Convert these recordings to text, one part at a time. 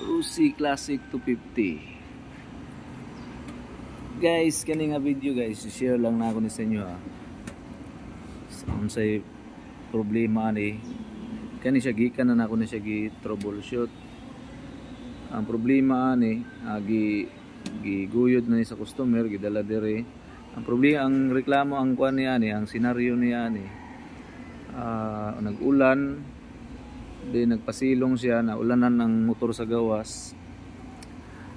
Rusi Classic 250. Guys, kani nga video guys, share lang na ako ni sa inyo ha. Saan say problema ni kani siya gikan na ako ni siya gi troubleshoot. Ang problema ani giguyod na ni sa customer, gidala dire. Ang problema, ang reklamo ang kuan niya ni, ang senaryo niya ni nag-ulan, di nagpasilong siya, na ulanan ang motor sa gawas.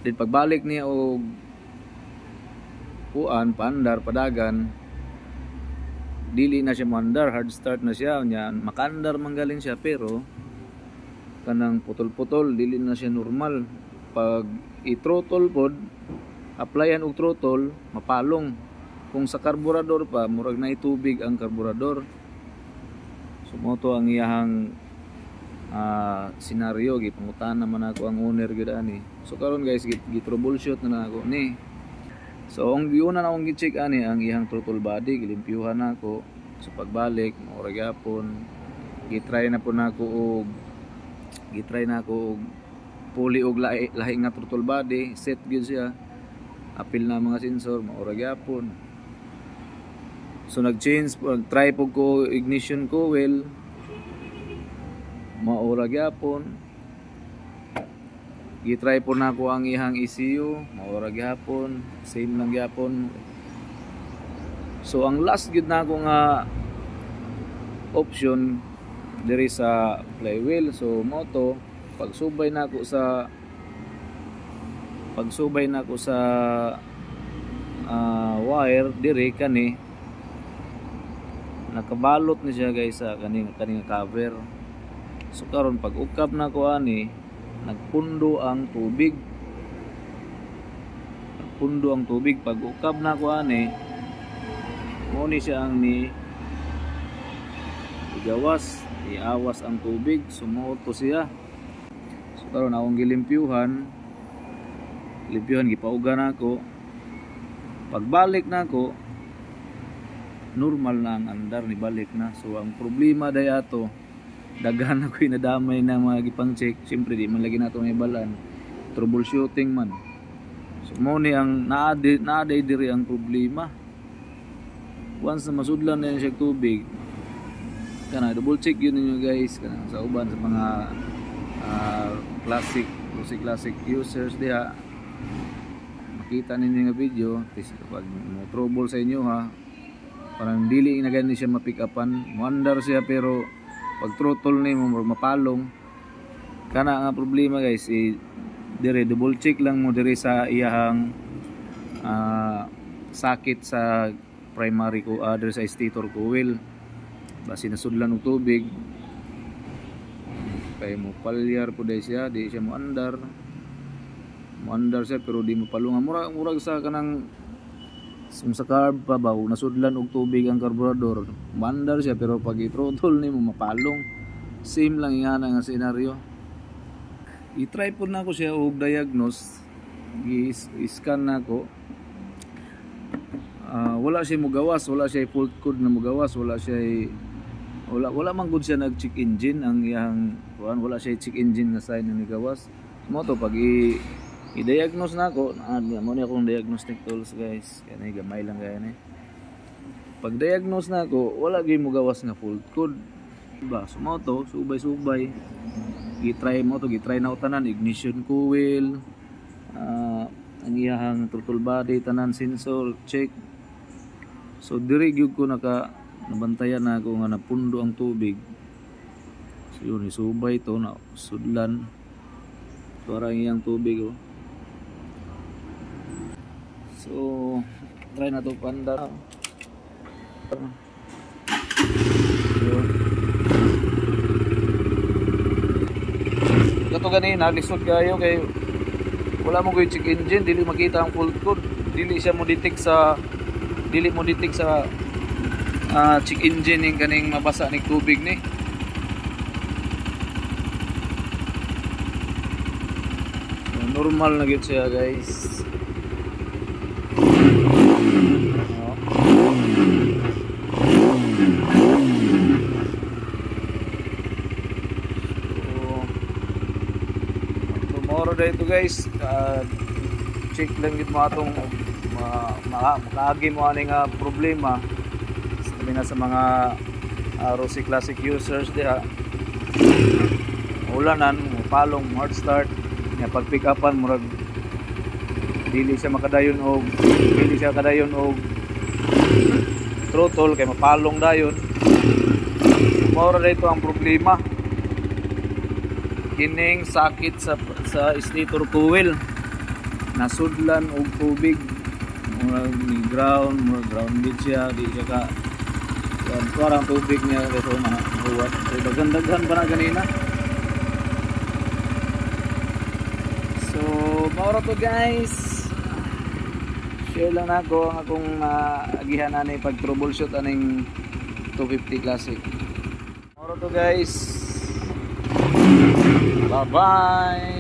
Din pagbalik niya og kuan paandar padagan, dili na siya mandar, hard start na siya nya, makandar manggaling siya pero kanang putol-putol, dili na siya normal. Pag i-throttle pod, applyan og throttle, mapalong. Kung sa karburador pa, murag na itubig ang karburador. Sumoto ang iyahang senaryo, gipangutan naman ako ang owner gid ani. So karon guys, gi-troubleshoot na ako ni. So ang giuna na akong gi-check ani ang iyang throttle body, gilimpyuhan nako. So pagbalik, mura gyapon. Gitry na po nako og puli og lahi nga throttle body, set gyud siya. Apil na mga sensor, mura gyapon. So try po ko ignition coil, maura gyapon. Gitry po na ko ang ihang ECU, maura gyapon, same lang gyapon. So ang last gid na ko nga option diri sa flywheel. So moto pagsubay na ko sa wire diri kani nakabalot ni siya guys sa kaning cover. So karon pag ukap na ko ani, nagpundo ang tubig. Pag ukap na ko ani, mo ni siya ang ni igawas, iawas ang tubig, sumuoto siya. So karon akong gilimpyuhan, gipaugan ako. Pagbalik na ako, normal na ang andar, ni balik na. So ang problema day ato, daghan ako inadamay na mga gipang check. Siyempre di man lagi nato may balan, troubleshooting man. So mo ni ang naaday diri ang problema. Once na masudlan na siya tubig, kana double check yun ninyo guys, kana sa uban sa mga classic users diha. Makita ninyo nga video, pag mo trouble sa inyo ha, parang dili na gani siya ma-pick upan, muandar siya pero pag throttle ni mo mapalong. Kana nga problema guys, dire double check lang mo dire sa iyahang sakit sa primary ko, dire sa stator coil. Basi nasudlan og tubig, kay mo palyar po dahil siya, di siya muandar siya pero di mo palungan. Murag sa kanang sa carb pa ba, nasudlan og tubig ang karburador, muandar siya pero pag i-throttle ni mo mapalong. Same lang yan nga senaryo. I-try po na ko siya og diagnose, i-scan na ko. Wala siya mugawas, wala siya fault code na mugawas, wala man gud siya nag-check engine ang iyang wala siya check engine na sign na gawas. Mo to pag i-diagnose na ako, mo ni akong diagnostic tools guys, kaya gamay lang gaya ni. Pag diagnose na ako, wala gyud mo gawas nga fault code ba. So mo to subay gitry na tanan, ignition coil, ang iyang throttle body, tanan sensor check. So diri gyud ko nabantayan na ako nga napundo ang tubig. So yun, isubay to na sudlan parang iyang tubig oh. So try na to pandar. Kato gani naglisod kayo kay wala mo koy check engine, dili makita ang fault code, dili mo detect sa check engine ning kaning mabasa ning tubig ni. So, normal na gyud siya guys. Moro dito guys, check lang gid mo atong makaagi mo ani nga problema sabi nga sa mga Rossi Classic users diha. Ulanan mo palong hard start nga pag pick upan murag dili siya kadayon og throttle kay mapalong dayon. Moro dito ang problema, kining sakit sa stator coil, nasudlan og tubig, ni ground siya, di siya ka parang tubig niya ito mga buwan. So daghan pa na ganina. So mauro to guys, share lang ako ang akong agihan ani pag troubleshoot aning 250 Classic. Mauro to guys, bye bye.